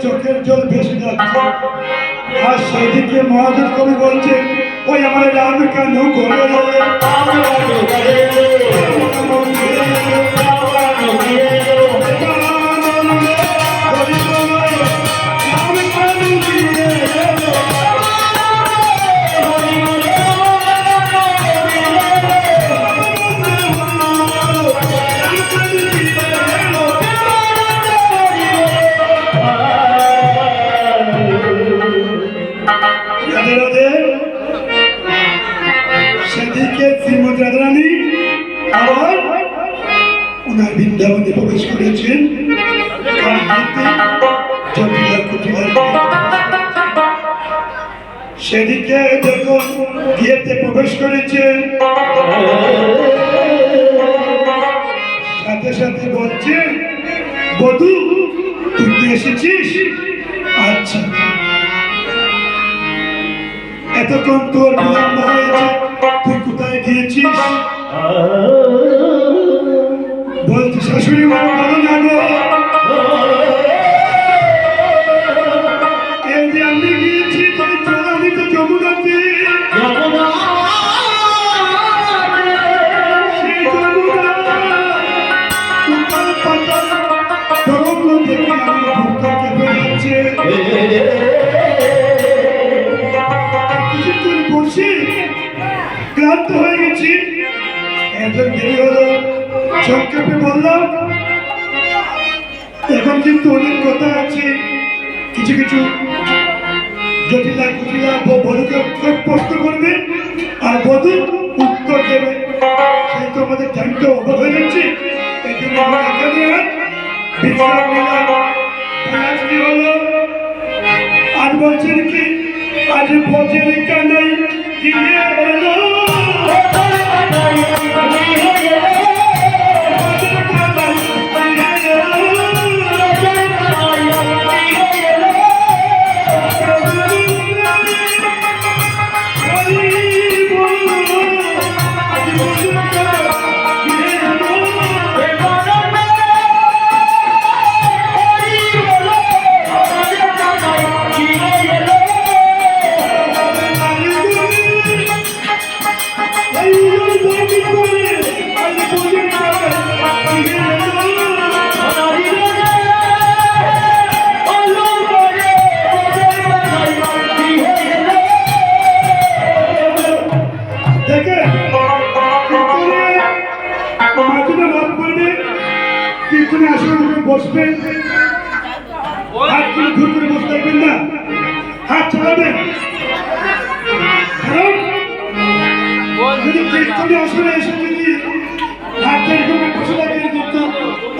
চোখের জল ভেসে যাচ্ছে। আর সেদিকে মহাজন কবি বলছে, ওই আমার রাম কেন ঘরে সেদিকে শ্রীমতী রাধারানী আবার ওনার বৃন্দাবনে প্রবেশ করেছেন। সেদিকে যখন বিয়েতে প্রবেশ করেছেন, সাথে সাথে বলছে, বধূ তুই তো এসেছিস? আচ্ছা, এতক্ষণ তোর বিলম্ব হয়েছে, তুই কোথায় গিয়েছিস? বলছি শাশুড়ি মা ভালো না গো, এই যে আমি গিয়েছি তুমি চলানি তো যমুনাতে, সেই যমুনা পাতা তরঙ্গ থেকে আমার ভক্ত কেঁপে যাচ্ছে। বসে ক্লান্ত হয়ে গেছি, এত দেরি হলো। সংক্ষেপে বললাম, এখন কিন্তু অনেক কথা আছে, কিছু কিছু জটিলা কুটিলা বধূকে প্রশ্ন করবে আর বধূ উত্তর দেবে, সেই তো আমাদের টাইমটা অভাব হয়ে যাচ্ছে। এই জন্য আমরা এখানে বিশ্রাম নিলাম। আজ কি হলো? আজ বলছেন কি, আজ বছর কানাই গিয়ে এলো, বসবেন, হাত করে ধুর করে বসে থাকবেন না, হাত চালাবেন। যদি কীর্তনে আসলে এসে যদি হাত এরকম বসে থাকেন কিন্তু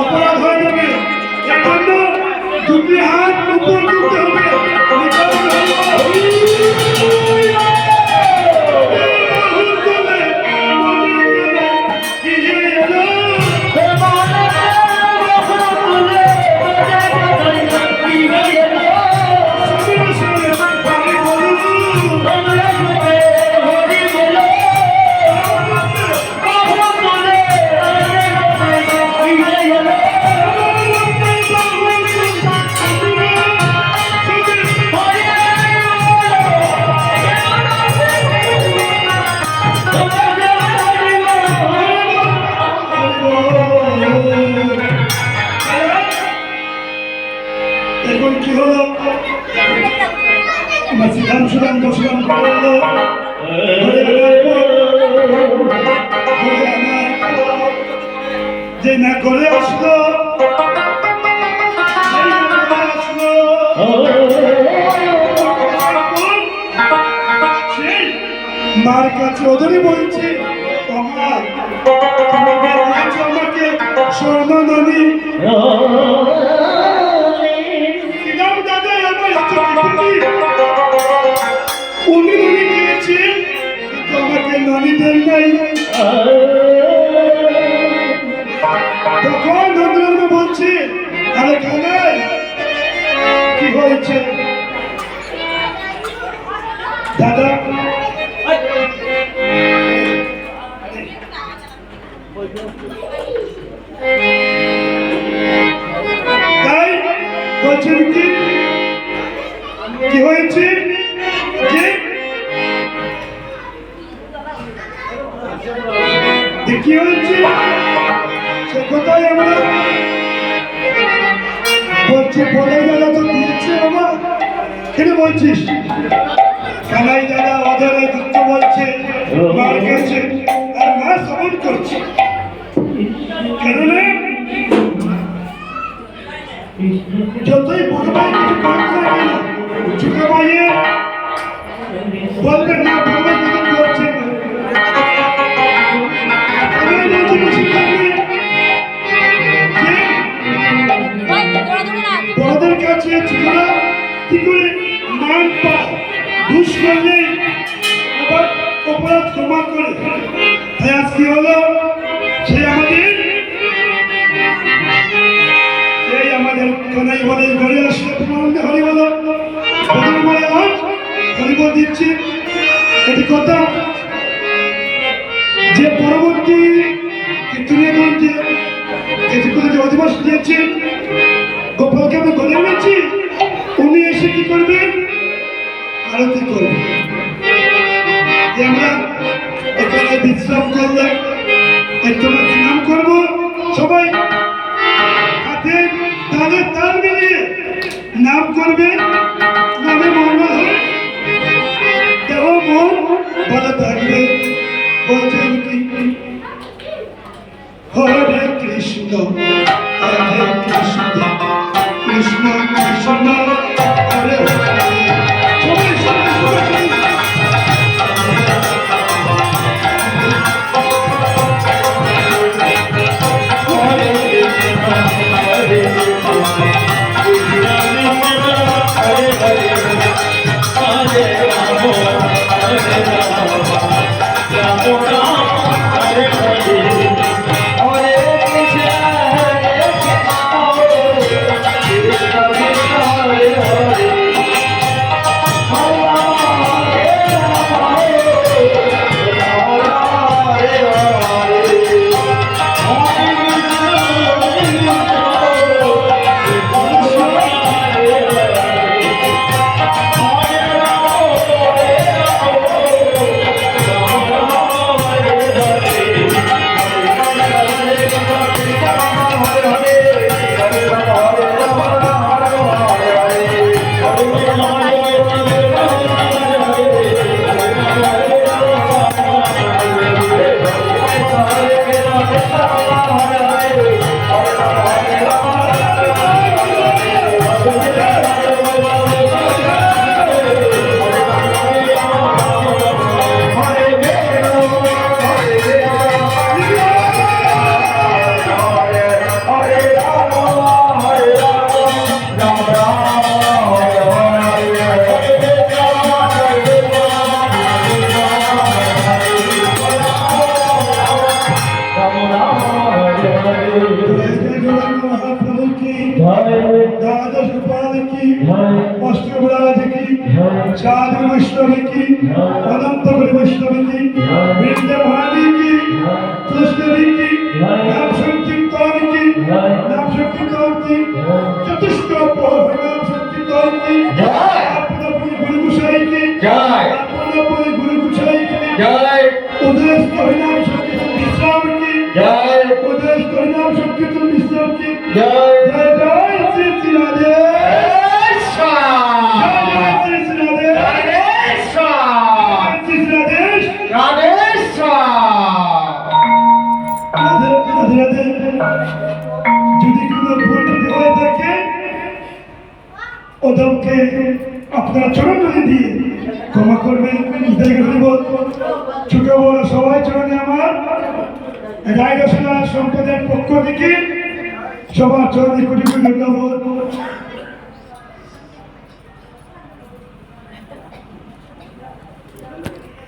অপরাধ হয়ে যাবে। এজন্য দুটি হাত উপর তুলতে হবে। এখন কি হলো? আমার সিদ্ধান্ত সুদান বসলাম যে না করে আসলো, মার কাছে ওদেরই বলছি, আমাকে সম্মানী উনি দিয়েছেন, তোমাকে ননি দেন নাই। তখন নন্দন বলছে, আরে কানাই কি হয়েছে দাদা? তাই বলছেন কি কি হয়েছে সে কোথায় আমরা বলছে বলে দাদা তো দিয়েছে আমার কেন বলছিস কানাই দাদা অধরে দুঃখ বলছে মার গেছে আর মা সবল করছে কেন না যতই বড় ভাই কিছু করতে হবে না ছোট ভাইয়ে বলবে না বড় ভাই কিছু করছে না বড়দের কাছে ছোটরা কি করে মান পায় ঘুষ করলে আবার অপরাধ ক্ষমা করে তাই আজ কি হলো আমাদের কানাই বলে ঘরে আসলে প্রমাণে হরি বলো বলে আজ হরিবল দিচ্ছি এটি কথা যে পরবর্তী কীর্তনীয়গঞ্জে কিছুক্ষণ যে অধিবাস দিয়েছে গোপালকে আমি ঘরে এনেছি উনি এসে কি করবেন আরতি করবেন আমরা এখানে বিশ্রাম করলে একটু স্নান করবো সবাই হাতে তালে তাল মিলিয়ে নাম করবেন নামে মঙ্গল হয় দেহ মন ভালো থাকবে বলছেন কি হরে কৃষ্ণ কৃষ্ণ কৃষ্ণ হরে হরে সবাই সবাই साधु वैष्णवी की अनंत वैष्णवी की वृंद भावी की कृष्णवी की नाम संकीर्तन की चतुष्क नाम संकीर्तन की अपना पूरी गुरु गुसाई की अपना पूरी गुरु गुसाई की उदेश नाम संकीर्तन विश्राम की उदेश नाम संकीर्तन विश्राम की जय जय श्री राधे যদি কোনো ভুল হয়ে থাকে ওদেরকে আপনারা চরণে দিয়ে ক্ষমা করবেন ছোট বড় সবাই চরণে আমার রায় রসনা সম্প্রদায়ের পক্ষ থেকে সবার চরণে কোটি কোটি ধন্যবাদ।